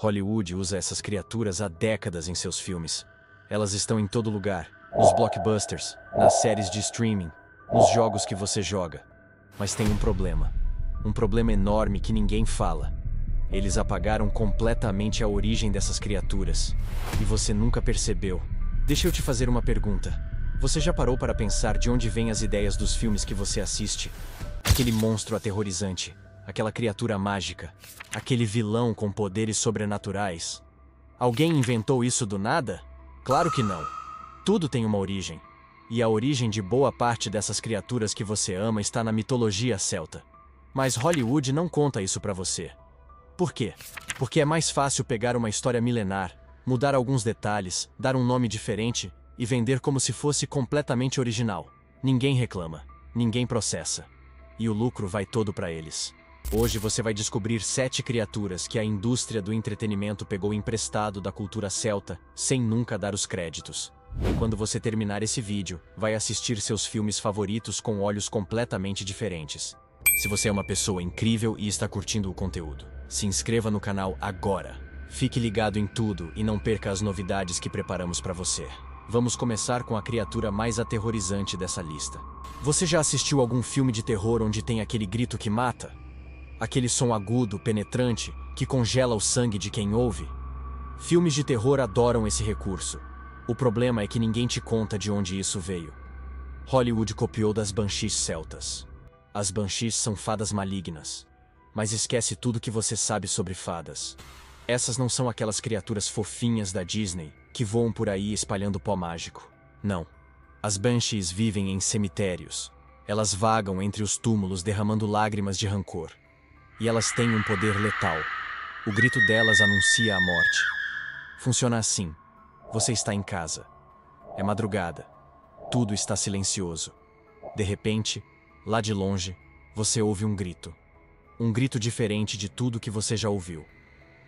Hollywood usa essas criaturas há décadas em seus filmes. Elas estão em todo lugar, nos blockbusters, nas séries de streaming, nos jogos que você joga. Mas tem um problema. Um problema enorme que ninguém fala. Eles apagaram completamente a origem dessas criaturas. E você nunca percebeu. Deixa eu te fazer uma pergunta. Você já parou para pensar de onde vêm as ideias dos filmes que você assiste? Aquele monstro aterrorizante, aquela criatura mágica, aquele vilão com poderes sobrenaturais. Alguém inventou isso do nada? Claro que não. Tudo tem uma origem. E a origem de boa parte dessas criaturas que você ama está na mitologia celta. Mas Hollywood não conta isso pra você. Por quê? Porque é mais fácil pegar uma história milenar, mudar alguns detalhes, dar um nome diferente e vender como se fosse completamente original. Ninguém reclama, ninguém processa. E o lucro vai todo pra eles. Hoje você vai descobrir 7 criaturas que a indústria do entretenimento pegou emprestado da cultura celta, sem nunca dar os créditos. E quando você terminar esse vídeo, vai assistir seus filmes favoritos com olhos completamente diferentes. Se você é uma pessoa incrível e está curtindo o conteúdo, se inscreva no canal agora. Fique ligado em tudo e não perca as novidades que preparamos para você. Vamos começar com a criatura mais aterrorizante dessa lista. Você já assistiu algum filme de terror onde tem aquele grito que mata? Aquele som agudo, penetrante, que congela o sangue de quem ouve? Filmes de terror adoram esse recurso. O problema é que ninguém te conta de onde isso veio. Hollywood copiou das Banshees celtas. As Banshees são fadas malignas. Mas esquece tudo que você sabe sobre fadas. Essas não são aquelas criaturas fofinhas da Disney que voam por aí espalhando pó mágico. Não. As Banshees vivem em cemitérios. Elas vagam entre os túmulos derramando lágrimas de rancor. E elas têm um poder letal. O grito delas anuncia a morte. Funciona assim. Você está em casa. É madrugada. Tudo está silencioso. De repente, lá de longe, você ouve um grito. Um grito diferente de tudo que você já ouviu.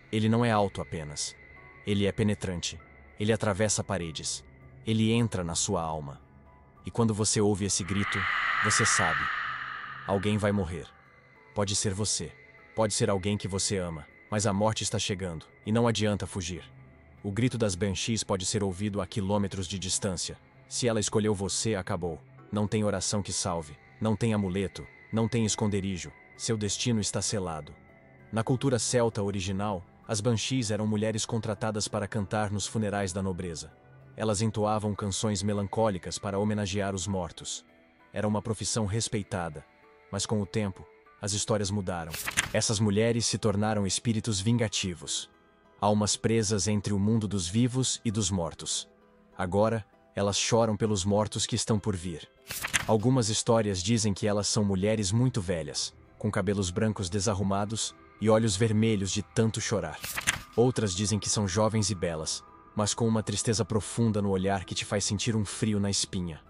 Ele não é alto apenas. Ele é penetrante. Ele atravessa paredes. Ele entra na sua alma. E quando você ouve esse grito, você sabe. Alguém vai morrer. Pode ser você. Pode ser alguém que você ama. Mas a morte está chegando, e não adianta fugir. O grito das Banshees pode ser ouvido a quilômetros de distância. Se ela escolheu você, acabou. Não tem oração que salve. Não tem amuleto. Não tem esconderijo. Seu destino está selado. Na cultura celta original, as Banshees eram mulheres contratadas para cantar nos funerais da nobreza. Elas entoavam canções melancólicas para homenagear os mortos. Era uma profissão respeitada. Mas com o tempo, as histórias mudaram. Essas mulheres se tornaram espíritos vingativos. Almas presas entre o mundo dos vivos e dos mortos. Agora, elas choram pelos mortos que estão por vir. Algumas histórias dizem que elas são mulheres muito velhas, com cabelos brancos desarrumados e olhos vermelhos de tanto chorar. Outras dizem que são jovens e belas, mas com uma tristeza profunda no olhar que te faz sentir um frio na espinha.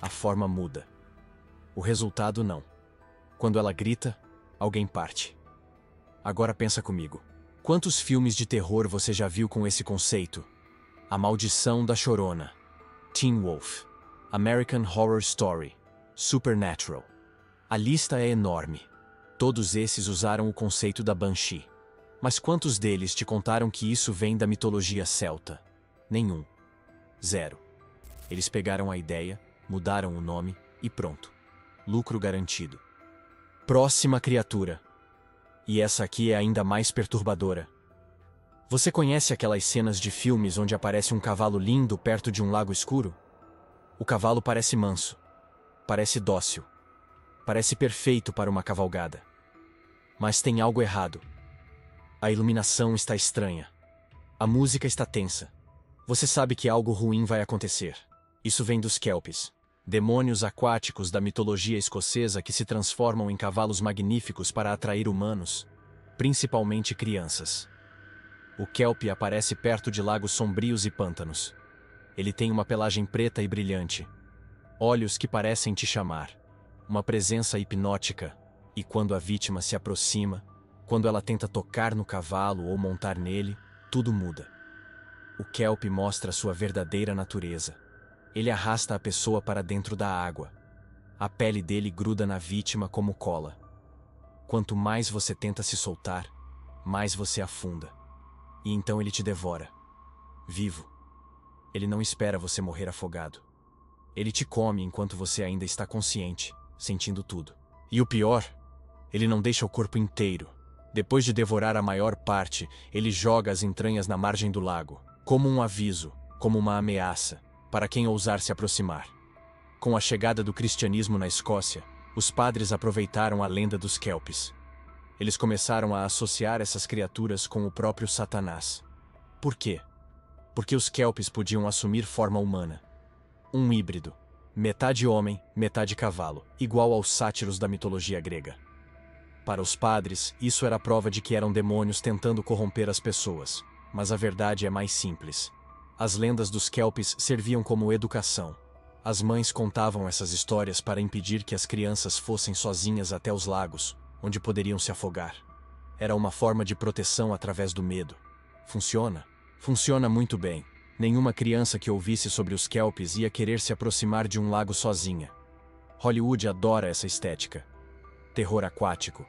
A forma muda. O resultado não. Quando ela grita, alguém parte. Agora pensa comigo. Quantos filmes de terror você já viu com esse conceito? A Maldição da Chorona, Teen Wolf, American Horror Story, Supernatural. A lista é enorme. Todos esses usaram o conceito da Banshee. Mas quantos deles te contaram que isso vem da mitologia celta? Nenhum. Zero. Eles pegaram a ideia, mudaram o nome e pronto. Lucro garantido. Próxima criatura. E essa aqui é ainda mais perturbadora. Você conhece aquelas cenas de filmes onde aparece um cavalo lindo perto de um lago escuro? O cavalo parece manso. Parece dócil. Parece perfeito para uma cavalgada. Mas tem algo errado. A iluminação está estranha. A música está tensa. Você sabe que algo ruim vai acontecer. Isso vem dos Kelpies, demônios aquáticos da mitologia escocesa que se transformam em cavalos magníficos para atrair humanos, principalmente crianças. O Kelpie aparece perto de lagos sombrios e pântanos. Ele tem uma pelagem preta e brilhante, olhos que parecem te chamar, uma presença hipnótica, e quando a vítima se aproxima, quando ela tenta tocar no cavalo ou montar nele, tudo muda. O Kelpie mostra sua verdadeira natureza. Ele arrasta a pessoa para dentro da água. A pele dele gruda na vítima como cola. Quanto mais você tenta se soltar, mais você afunda. E então ele te devora. Vivo. Ele não espera você morrer afogado. Ele te come enquanto você ainda está consciente, sentindo tudo. E o pior, ele não deixa o corpo inteiro. Depois de devorar a maior parte, ele joga as entranhas na margem do lago, como um aviso, como uma ameaça, para quem ousar se aproximar. Com a chegada do cristianismo na Escócia, os padres aproveitaram a lenda dos Kelpies. Eles começaram a associar essas criaturas com o próprio Satanás. Por quê? Porque os Kelpies podiam assumir forma humana. Um híbrido, metade homem, metade cavalo, igual aos sátiros da mitologia grega. Para os padres, isso era prova de que eram demônios tentando corromper as pessoas, mas a verdade é mais simples. As lendas dos Kelpies serviam como educação. As mães contavam essas histórias para impedir que as crianças fossem sozinhas até os lagos, onde poderiam se afogar. Era uma forma de proteção através do medo. Funciona? Funciona muito bem. Nenhuma criança que ouvisse sobre os Kelpies ia querer se aproximar de um lago sozinha. Hollywood adora essa estética. Terror aquático.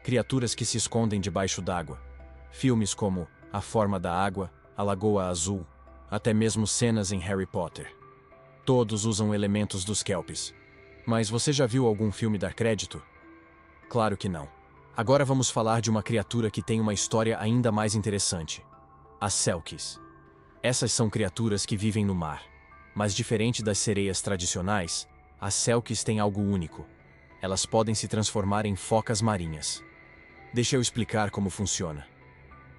Criaturas que se escondem debaixo d'água. Filmes como A Forma da Água, A Lagoa Azul, até mesmo cenas em Harry Potter. Todos usam elementos dos Kelpies. Mas você já viu algum filme dar crédito? Claro que não. Agora vamos falar de uma criatura que tem uma história ainda mais interessante. As Selkies. Essas são criaturas que vivem no mar. Mas diferente das sereias tradicionais, as Selkies têm algo único. Elas podem se transformar em focas marinhas. Deixa eu explicar como funciona.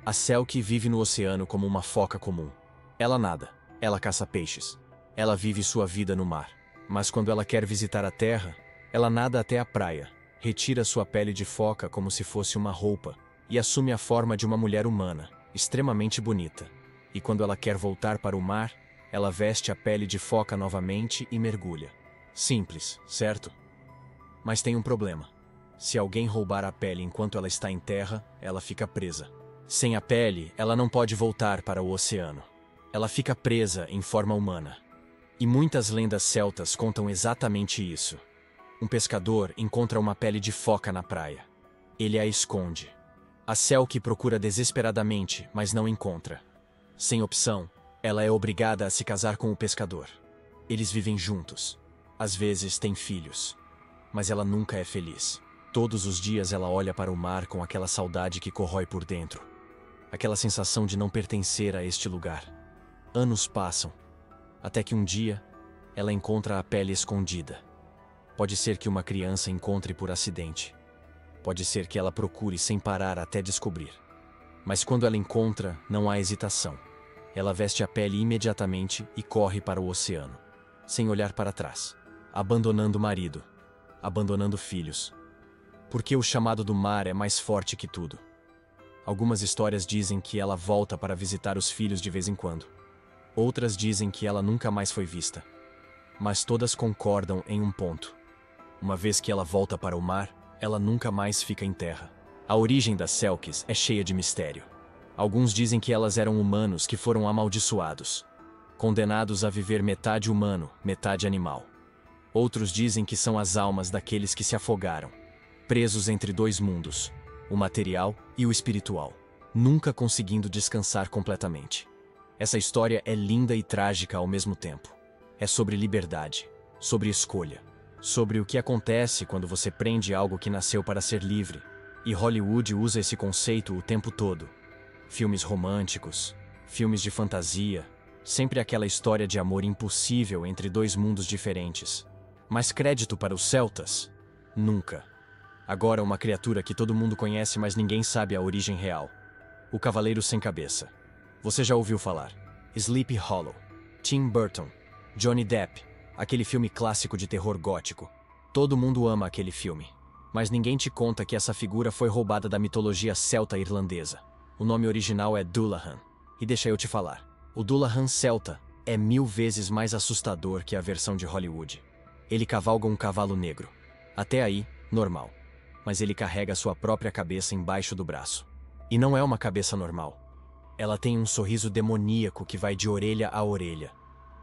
A Selkie vive no oceano como uma foca comum. Ela nada, ela caça peixes. Ela vive sua vida no mar. Mas quando ela quer visitar a terra, ela nada até a praia, retira sua pele de foca como se fosse uma roupa e assume a forma de uma mulher humana, extremamente bonita. E quando ela quer voltar para o mar, ela veste a pele de foca novamente e mergulha. Simples, certo? Mas tem um problema. Se alguém roubar a pele enquanto ela está em terra, ela fica presa. Sem a pele, ela não pode voltar para o oceano. Ela fica presa em forma humana. E muitas lendas celtas contam exatamente isso. Um pescador encontra uma pele de foca na praia. Ele a esconde. A Selkie procura desesperadamente, mas não encontra. Sem opção, ela é obrigada a se casar com o pescador. Eles vivem juntos. Às vezes têm filhos. Mas ela nunca é feliz. Todos os dias ela olha para o mar com aquela saudade que corrói por dentro. Aquela sensação de não pertencer a este lugar. Anos passam, até que um dia, ela encontra a pele escondida. Pode ser que uma criança encontre por acidente. Pode ser que ela procure sem parar até descobrir. Mas quando ela encontra, não há hesitação. Ela veste a pele imediatamente e corre para o oceano, sem olhar para trás, abandonando o marido, abandonando filhos. Porque o chamado do mar é mais forte que tudo. Algumas histórias dizem que ela volta para visitar os filhos de vez em quando. Outras dizem que ela nunca mais foi vista. Mas todas concordam em um ponto. Uma vez que ela volta para o mar, ela nunca mais fica em terra. A origem das Selkies é cheia de mistério. Alguns dizem que elas eram humanos que foram amaldiçoados, condenados a viver metade humano, metade animal. Outros dizem que são as almas daqueles que se afogaram, presos entre dois mundos, o material e o espiritual, nunca conseguindo descansar completamente. Essa história é linda e trágica ao mesmo tempo. É sobre liberdade, sobre escolha, sobre o que acontece quando você prende algo que nasceu para ser livre. E Hollywood usa esse conceito o tempo todo. Filmes românticos, filmes de fantasia, sempre aquela história de amor impossível entre dois mundos diferentes. Mas crédito para os celtas? Nunca. Agora uma criatura que todo mundo conhece, mas ninguém sabe a origem real. O Cavaleiro Sem Cabeça. Você já ouviu falar? Sleepy Hollow. Tim Burton. Johnny Depp. Aquele filme clássico de terror gótico. Todo mundo ama aquele filme. Mas ninguém te conta que essa figura foi roubada da mitologia celta irlandesa. O nome original é Dullahan. E deixa eu te falar. O Dullahan celta é 1000 vezes mais assustador que a versão de Hollywood. Ele cavalga um cavalo negro. Até aí, normal. Mas ele carrega sua própria cabeça embaixo do braço. E não é uma cabeça normal. Ela tem um sorriso demoníaco que vai de orelha a orelha.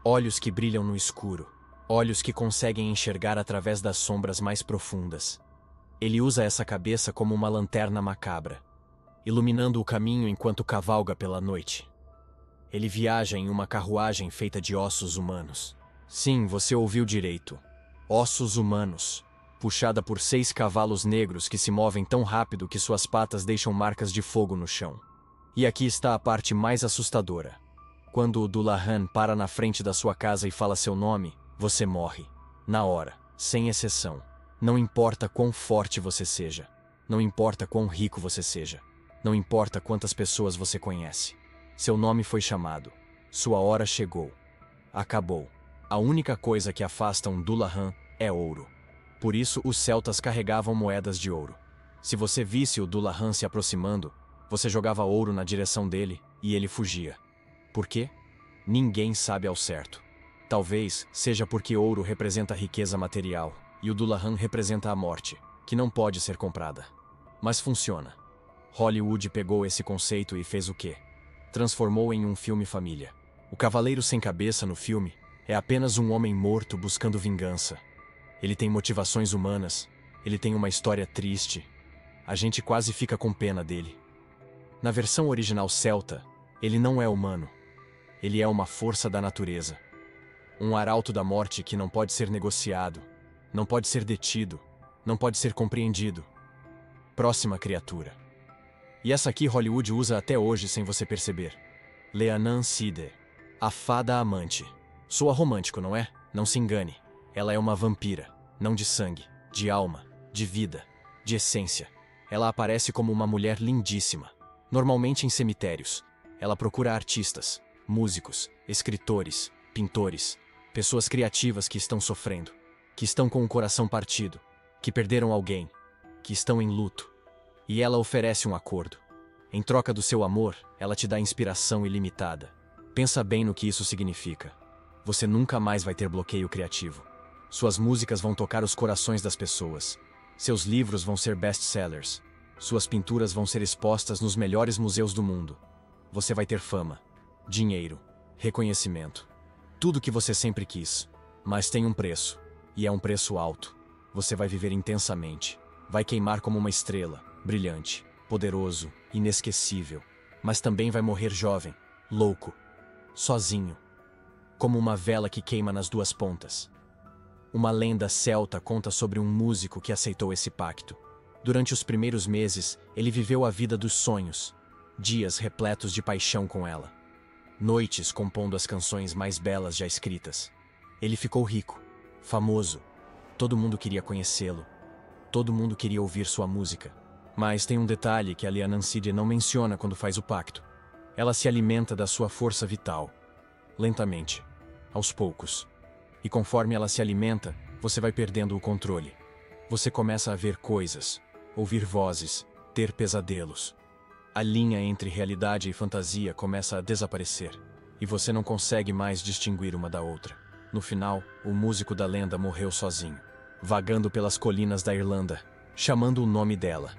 Olhos que brilham no escuro. Olhos que conseguem enxergar através das sombras mais profundas. Ele usa essa cabeça como uma lanterna macabra. iluminando o caminho enquanto cavalga pela noite. Ele viaja em uma carruagem feita de ossos humanos. Sim, você ouviu direito. Ossos humanos, puxada por 6 cavalos negros que se movem tão rápido que suas patas deixam marcas de fogo no chão. E aqui está a parte mais assustadora. Quando o Dullahan para na frente da sua casa e fala seu nome, você morre. Na hora, sem exceção. Não importa quão forte você seja. Não importa quão rico você seja. Não importa quantas pessoas você conhece. Seu nome foi chamado. Sua hora chegou. Acabou. A única coisa que afasta um Dullahan é ouro. Por isso, os celtas carregavam moedas de ouro. Se você visse o Dullahan se aproximando, você jogava ouro na direção dele e ele fugia. Por quê? Ninguém sabe ao certo. Talvez seja porque ouro representa riqueza material e o Dullahan representa a morte, que não pode ser comprada. Mas funciona. Hollywood pegou esse conceito e fez o quê? Transformou em um filme família. O Cavaleiro Sem Cabeça no filme é apenas um homem morto buscando vingança. Ele tem motivações humanas, ele tem uma história triste. A gente quase fica com pena dele. Na versão original celta, ele não é humano. Ele é uma força da natureza. Um arauto da morte que não pode ser negociado, não pode ser detido, não pode ser compreendido. Próxima criatura. E essa aqui Hollywood usa até hoje sem você perceber. Leanan Sidhe, a fada amante. Soa romântico, não é? Não se engane. Ela é uma vampira, não de sangue, de alma, de vida, de essência. Ela aparece como uma mulher lindíssima, normalmente em cemitérios. Ela procura artistas, músicos, escritores, pintores, pessoas criativas que estão sofrendo, que estão com o coração partido, que perderam alguém, que estão em luto. E ela oferece um acordo. Em troca do seu amor, ela te dá inspiração ilimitada. Pensa bem no que isso significa. Você nunca mais vai ter bloqueio criativo. Suas músicas vão tocar os corações das pessoas. Seus livros vão ser best-sellers. Suas pinturas vão ser expostas nos melhores museus do mundo. Você vai ter fama, dinheiro, reconhecimento. Tudo que você sempre quis. Mas tem um preço. E é um preço alto. Você vai viver intensamente. Vai queimar como uma estrela, brilhante, poderoso, inesquecível. Mas também vai morrer jovem, louco, sozinho. Como uma vela que queima nas duas pontas. Uma lenda celta conta sobre um músico que aceitou esse pacto. Durante os primeiros meses, ele viveu a vida dos sonhos. Dias repletos de paixão com ela. Noites compondo as canções mais belas já escritas. Ele ficou rico, famoso. Todo mundo queria conhecê-lo. Todo mundo queria ouvir sua música. Mas tem um detalhe que a Leanan Sidhe não menciona quando faz o pacto. Ela se alimenta da sua força vital. Lentamente. Aos poucos. E conforme ela se alimenta, você vai perdendo o controle. Você começa a ver coisas, ouvir vozes, ter pesadelos. A linha entre realidade e fantasia começa a desaparecer, e você não consegue mais distinguir uma da outra. No final, o músico da lenda morreu sozinho, vagando pelas colinas da Irlanda, chamando o nome dela.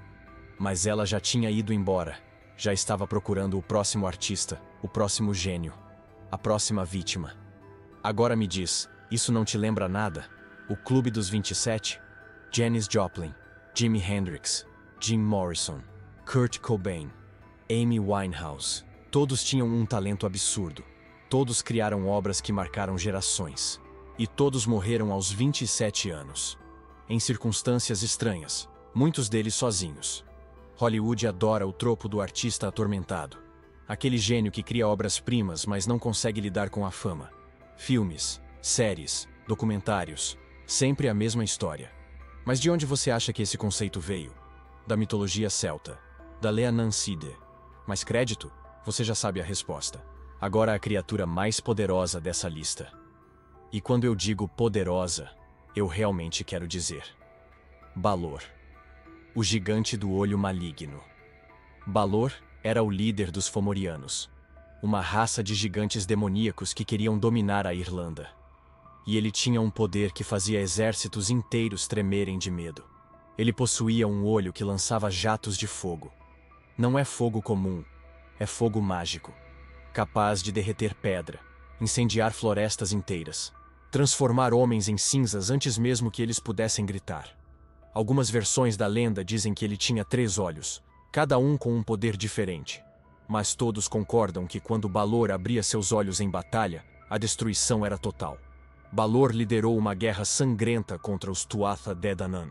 Mas ela já tinha ido embora, já estava procurando o próximo artista, o próximo gênio, a próxima vítima. Agora me diz, isso não te lembra nada? O Clube dos 27? Janis Joplin, Jimi Hendrix, Jim Morrison, Kurt Cobain, Amy Winehouse. Todos tinham um talento absurdo. Todos criaram obras que marcaram gerações. E todos morreram aos 27 anos. Em circunstâncias estranhas, muitos deles sozinhos. Hollywood adora o tropo do artista atormentado. Aquele gênio que cria obras-primas, mas não consegue lidar com a fama. Filmes, séries, documentários, sempre a mesma história. Mas de onde você acha que esse conceito veio? Da mitologia celta, da Leanan Sidhe. Mas crédito? Você já sabe a resposta. Agora a criatura mais poderosa dessa lista. E quando eu digo poderosa, eu realmente quero dizer Balor. O gigante do olho maligno. Balor era o líder dos Fomorianos. Uma raça de gigantes demoníacos que queriam dominar a Irlanda. E ele tinha um poder que fazia exércitos inteiros tremerem de medo. Ele possuía um olho que lançava jatos de fogo. Não é fogo comum, é fogo mágico. Capaz de derreter pedra, incendiar florestas inteiras, transformar homens em cinzas antes mesmo que eles pudessem gritar. Algumas versões da lenda dizem que ele tinha 3 olhos, cada um com um poder diferente. Mas todos concordam que quando Balor abria seus olhos em batalha, a destruição era total. Balor liderou uma guerra sangrenta contra os Tuatha Dé Danann,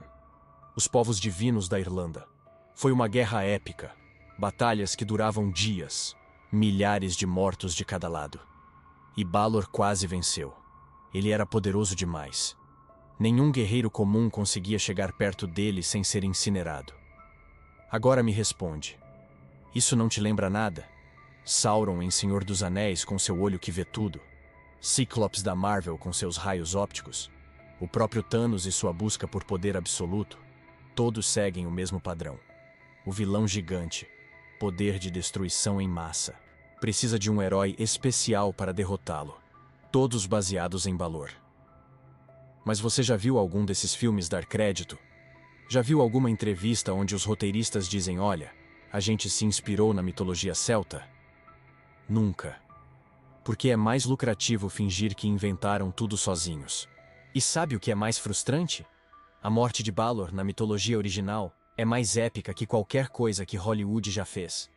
os povos divinos da Irlanda. Foi uma guerra épica, batalhas que duravam dias, milhares de mortos de cada lado. E Balor quase venceu. Ele era poderoso demais. Nenhum guerreiro comum conseguia chegar perto dele sem ser incinerado. Agora me responde. Isso não te lembra nada? Sauron em Senhor dos Anéis com seu olho que vê tudo? Cíclopes da Marvel com seus raios ópticos? O próprio Thanos e sua busca por poder absoluto? Todos seguem o mesmo padrão. O vilão gigante, poder de destruição em massa, precisa de um herói especial para derrotá-lo. Todos baseados em Balor. Mas você já viu algum desses filmes dar crédito? Já viu alguma entrevista onde os roteiristas dizem: olha, a gente se inspirou na mitologia celta? Nunca. Porque é mais lucrativo fingir que inventaram tudo sozinhos. E sabe o que é mais frustrante? A morte de Balor na mitologia original é mais épica que qualquer coisa que Hollywood já fez.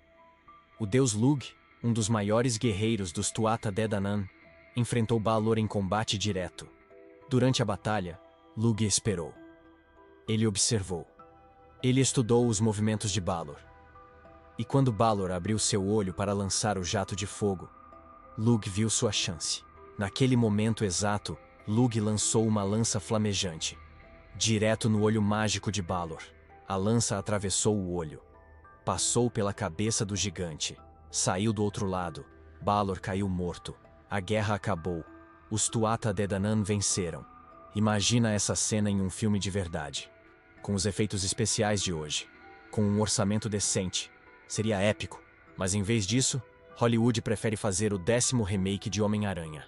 O deus Lugh, um dos maiores guerreiros dos Tuatha Dé Danann, enfrentou Balor em combate direto. Durante a batalha, Lugh esperou. Ele observou. Ele estudou os movimentos de Balor. E quando Balor abriu seu olho para lançar o jato de fogo, Lugh viu sua chance. Naquele momento exato, Lugh lançou uma lança flamejante, direto no olho mágico de Balor. A lança atravessou o olho, passou pela cabeça do gigante, saiu do outro lado. Balor caiu morto. A guerra acabou. Os Tuatha Dé Danann venceram. Imagina essa cena em um filme de verdade, com os efeitos especiais de hoje, com um orçamento decente. Seria épico, mas em vez disso, Hollywood prefere fazer o 10º remake de Homem-Aranha.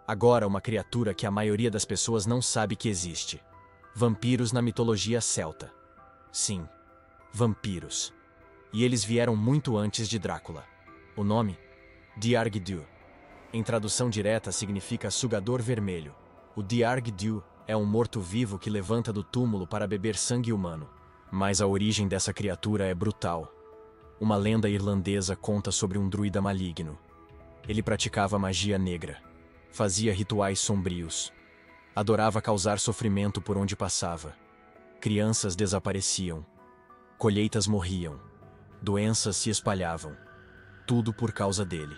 Agora uma criatura que a maioria das pessoas não sabe que existe. Vampiros na mitologia celta. Sim, vampiros. E eles vieram muito antes de Drácula. O nome? Diargdu. Em tradução direta significa sugador vermelho. O Diargdu é um morto-vivo que levanta do túmulo para beber sangue humano. Mas a origem dessa criatura é brutal. Uma lenda irlandesa conta sobre um druida maligno. Ele praticava magia negra, fazia rituais sombrios, adorava causar sofrimento por onde passava. Crianças desapareciam, colheitas morriam, doenças se espalhavam. Tudo por causa dele.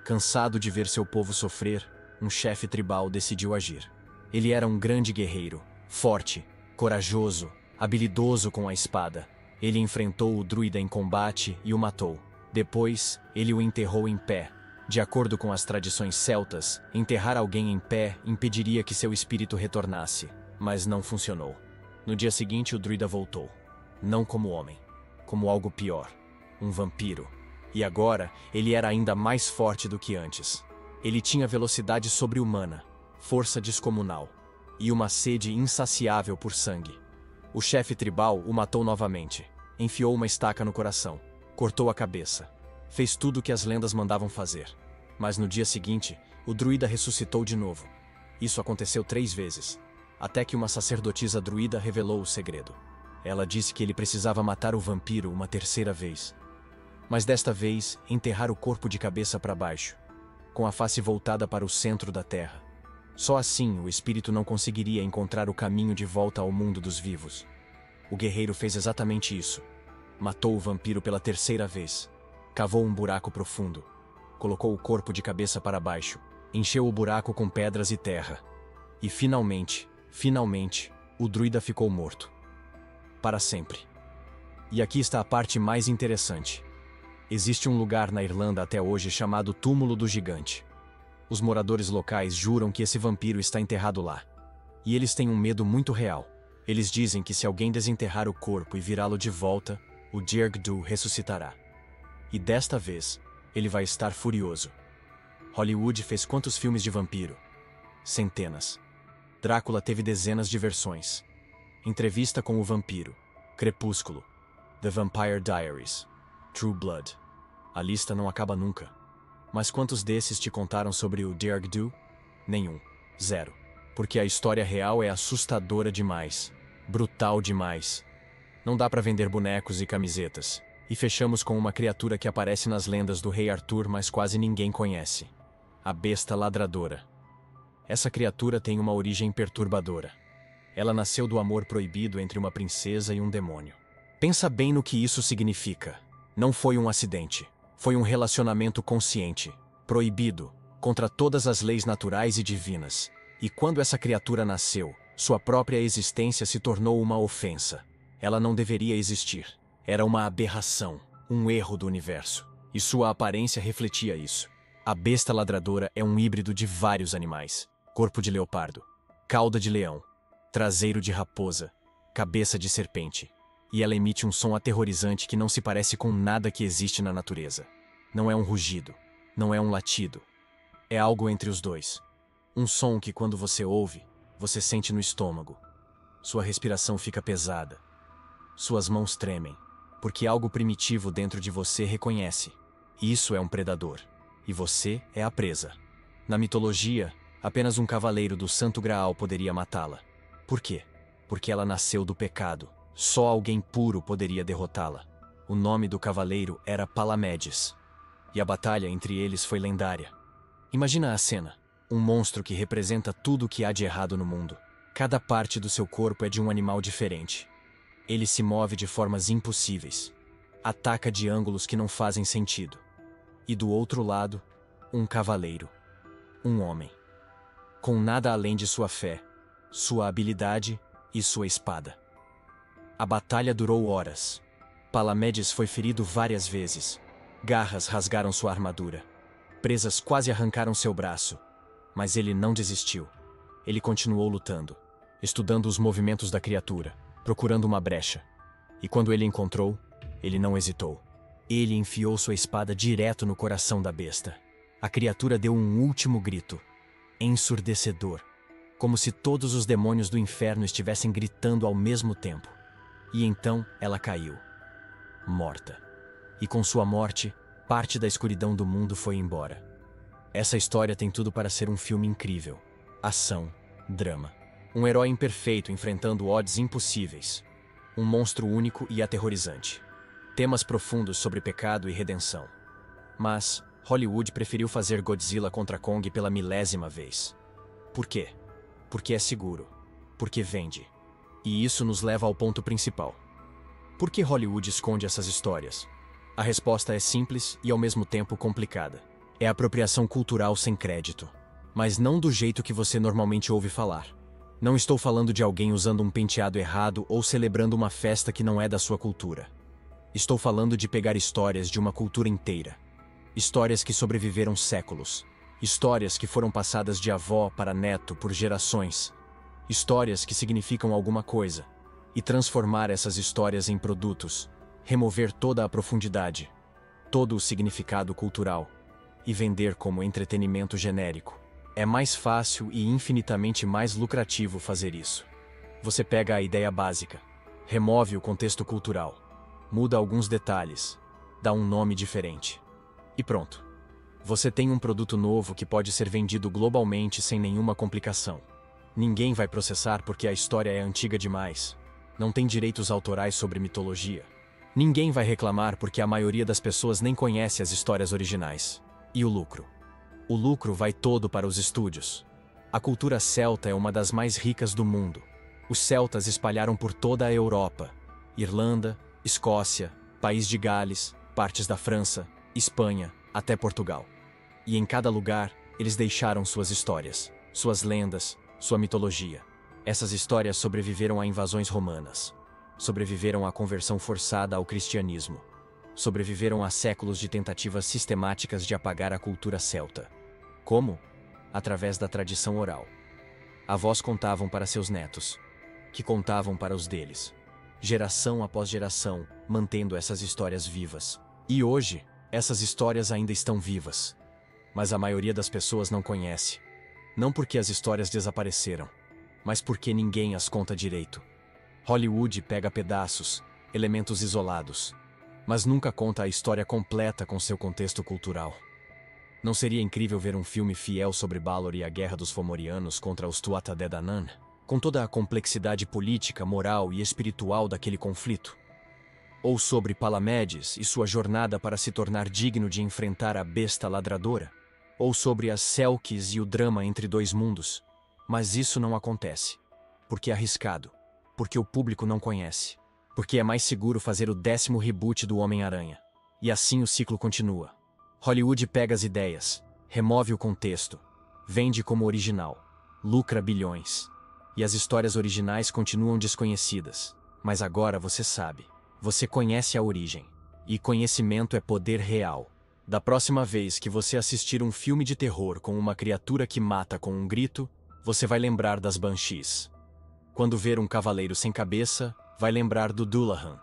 Cansado de ver seu povo sofrer, um chefe tribal decidiu agir. Ele era um grande guerreiro, forte, corajoso, habilidoso com a espada. Ele enfrentou o druida em combate e o matou. Depois, ele o enterrou em pé. De acordo com as tradições celtas, enterrar alguém em pé impediria que seu espírito retornasse, mas não funcionou. No dia seguinte, o druida voltou. Não como homem, como algo pior, um vampiro. E agora, ele era ainda mais forte do que antes. Ele tinha velocidade sobre-humana, força descomunal e uma sede insaciável por sangue. O chefe tribal o matou novamente, enfiou uma estaca no coração, cortou a cabeça, fez tudo o que as lendas mandavam fazer. Mas no dia seguinte, o druida ressuscitou de novo. Isso aconteceu 3 vezes, até que uma sacerdotisa druida revelou o segredo. Ela disse que ele precisava matar o vampiro uma 3ª vez. Mas desta vez, enterrar o corpo de cabeça para baixo, com a face voltada para o centro da terra. Só assim o espírito não conseguiria encontrar o caminho de volta ao mundo dos vivos. O guerreiro fez exatamente isso. Matou o vampiro pela 3ª vez. Cavou um buraco profundo. Colocou o corpo de cabeça para baixo. Encheu o buraco com pedras e terra. E finalmente, o druida ficou morto. Para sempre. E aqui está a parte mais interessante. Existe um lugar na Irlanda até hoje chamado Túmulo do Gigante. Os moradores locais juram que esse vampiro está enterrado lá. E eles têm um medo muito real. Eles dizem que se alguém desenterrar o corpo e virá-lo de volta, o Diargdu ressuscitará. E desta vez, ele vai estar furioso. Hollywood fez quantos filmes de vampiro? Centenas. Drácula teve dezenas de versões. Entrevista com o Vampiro, Crepúsculo, The Vampire Diaries, True Blood. A lista não acaba nunca. Mas quantos desses te contaram sobre o Diargdu? Nenhum. 0. Porque a história real é assustadora demais. Brutal demais. Não dá pra vender bonecos e camisetas. E fechamos com uma criatura que aparece nas lendas do Rei Arthur, mas quase ninguém conhece. A Besta Ladradora. Essa criatura tem uma origem perturbadora. Ela nasceu do amor proibido entre uma princesa e um demônio. Pensa bem no que isso significa. Não foi um acidente. Foi um relacionamento consciente, proibido, contra todas as leis naturais e divinas. E quando essa criatura nasceu, sua própria existência se tornou uma ofensa. Ela não deveria existir. Era uma aberração, um erro do universo. E sua aparência refletia isso. A Besta Ladradora é um híbrido de vários animais. Corpo de leopardo, cauda de leão, traseiro de raposa, cabeça de serpente. E ela emite um som aterrorizante que não se parece com nada que existe na natureza. Não é um rugido, não é um latido. É algo entre os dois. Um som que, quando você ouve, você sente no estômago. Sua respiração fica pesada. Suas mãos tremem, porque algo primitivo dentro de você reconhece. Isso é um predador, e você é a presa. Na mitologia, apenas um cavaleiro do Santo Graal poderia matá-la. Por quê? Porque ela nasceu do pecado. Só alguém puro poderia derrotá-la. O nome do cavaleiro era Palamedes. E a batalha entre eles foi lendária. Imagina a cena. Um monstro que representa tudo o que há de errado no mundo. Cada parte do seu corpo é de um animal diferente. Ele se move de formas impossíveis. Ataca de ângulos que não fazem sentido. E do outro lado, um cavaleiro. Um homem. Com nada além de sua fé, sua habilidade e sua espada. A batalha durou horas. Palamedes foi ferido várias vezes. Garras rasgaram sua armadura. Presas quase arrancaram seu braço. Mas ele não desistiu. Ele continuou lutando, estudando os movimentos da criatura, procurando uma brecha. E quando ele encontrou, ele não hesitou. Ele enfiou sua espada direto no coração da besta. A criatura deu um último grito, ensurdecedor, como se todos os demônios do inferno estivessem gritando ao mesmo tempo. E então ela caiu, morta. E com sua morte, parte da escuridão do mundo foi embora. Essa história tem tudo para ser um filme incrível. Ação, drama. Um herói imperfeito enfrentando odds impossíveis. Um monstro único e aterrorizante. Temas profundos sobre pecado e redenção. Mas Hollywood preferiu fazer Godzilla contra Kong pela milésima vez. Por quê? Porque é seguro. Porque vende. E isso nos leva ao ponto principal. Por que Hollywood esconde essas histórias? A resposta é simples e ao mesmo tempo complicada. É apropriação cultural sem crédito. Mas não do jeito que você normalmente ouve falar. Não estou falando de alguém usando um penteado errado ou celebrando uma festa que não é da sua cultura. Estou falando de pegar histórias de uma cultura inteira. Histórias que sobreviveram séculos. Histórias que foram passadas de avó para neto por gerações. Histórias que significam alguma coisa. E transformar essas histórias em produtos. Remover toda a profundidade. Todo o significado cultural. E vender como entretenimento genérico. É mais fácil e infinitamente mais lucrativo fazer isso. Você pega a ideia básica, remove o contexto cultural, muda alguns detalhes, dá um nome diferente. E pronto. Você tem um produto novo que pode ser vendido globalmente sem nenhuma complicação. Ninguém vai processar porque a história é antiga demais. Não tem direitos autorais sobre mitologia. Ninguém vai reclamar porque a maioria das pessoas nem conhece as histórias originais. E o lucro? O lucro vai todo para os estúdios. A cultura celta é uma das mais ricas do mundo. Os celtas espalharam por toda a Europa, Irlanda, Escócia, País de Gales, partes da França, Espanha, até Portugal. E em cada lugar, eles deixaram suas histórias, suas lendas, sua mitologia. Essas histórias sobreviveram a invasões romanas. Sobreviveram à conversão forçada ao cristianismo. Sobreviveram a séculos de tentativas sistemáticas de apagar a cultura celta. Como? Através da tradição oral. Avós contavam para seus netos, que contavam para os deles, geração após geração, mantendo essas histórias vivas. E hoje, essas histórias ainda estão vivas. Mas a maioria das pessoas não conhece. Não porque as histórias desapareceram, mas porque ninguém as conta direito. Hollywood pega pedaços, elementos isolados, mas nunca conta a história completa com seu contexto cultural. Não seria incrível ver um filme fiel sobre Balor e a guerra dos Fomorianos contra os Tuatha Dé Danann? com toda a complexidade política, moral e espiritual daquele conflito. Ou sobre Palamedes e sua jornada para se tornar digno de enfrentar a besta ladradora. Ou sobre as Selkies e o drama entre dois mundos. Mas isso não acontece. Porque é arriscado. Porque o público não conhece. Porque é mais seguro fazer o 10º reboot do Homem-Aranha. E assim o ciclo continua. Hollywood pega as ideias, remove o contexto, vende como original, lucra bilhões. E as histórias originais continuam desconhecidas. Mas agora você sabe. Você conhece a origem. E conhecimento é poder real. Da próxima vez que você assistir um filme de terror com uma criatura que mata com um grito, você vai lembrar das Banshees. Quando ver um cavaleiro sem cabeça, vai lembrar do Dullahan.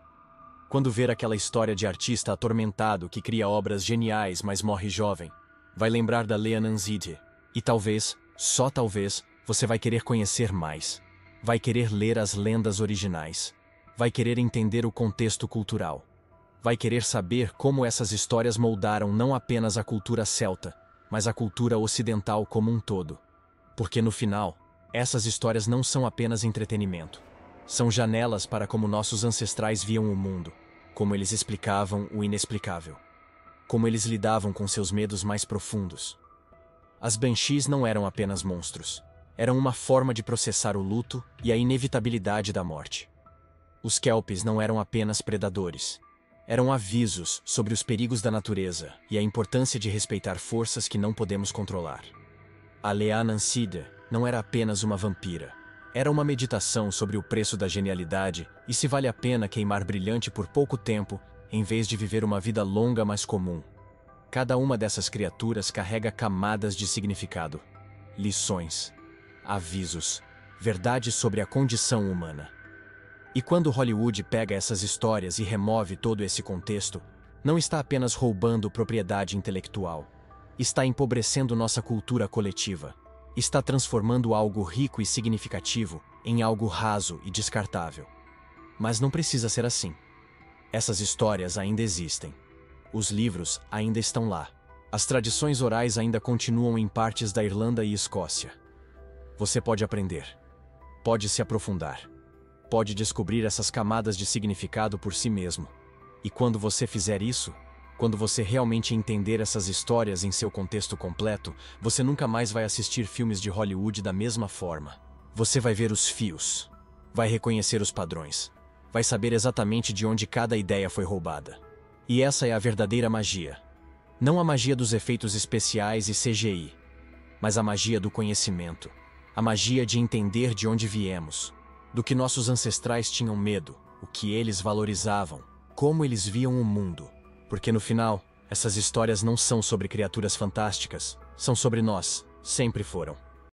Quando ver aquela história de artista atormentado que cria obras geniais mas morre jovem, vai lembrar da Lea Nanzide. E talvez, só talvez, você vai querer conhecer mais. Vai querer ler as lendas originais. Vai querer entender o contexto cultural. Vai querer saber como essas histórias moldaram não apenas a cultura celta, mas a cultura ocidental como um todo. Porque no final, essas histórias não são apenas entretenimento. São janelas para como nossos ancestrais viam o mundo, como eles explicavam o inexplicável, como eles lidavam com seus medos mais profundos. As Banshees não eram apenas monstros. Eram uma forma de processar o luto e a inevitabilidade da morte. Os Kelpies não eram apenas predadores. Eram avisos sobre os perigos da natureza e a importância de respeitar forças que não podemos controlar. A Lea Nanzide não era apenas uma vampira. Era uma meditação sobre o preço da genialidade e se vale a pena queimar brilhante por pouco tempo em vez de viver uma vida longa mas comum. Cada uma dessas criaturas carrega camadas de significado, lições, avisos, verdades sobre a condição humana. E quando Hollywood pega essas histórias e remove todo esse contexto, não está apenas roubando propriedade intelectual. Está empobrecendo nossa cultura coletiva. Está transformando algo rico e significativo em algo raso e descartável. Mas não precisa ser assim. Essas histórias ainda existem. Os livros ainda estão lá. As tradições orais ainda continuam em partes da Irlanda e Escócia. Você pode aprender. Pode se aprofundar. Pode descobrir essas camadas de significado por si mesmo. E quando você fizer isso, quando você realmente entender essas histórias em seu contexto completo, você nunca mais vai assistir filmes de Hollywood da mesma forma. Você vai ver os fios, vai reconhecer os padrões, vai saber exatamente de onde cada ideia foi roubada. E essa é a verdadeira magia. Não a magia dos efeitos especiais e CGI, mas a magia do conhecimento, a magia de entender de onde viemos, do que nossos ancestrais tinham medo, o que eles valorizavam, como eles viam o mundo. Porque no final, essas histórias não são sobre criaturas fantásticas, são sobre nós, sempre foram.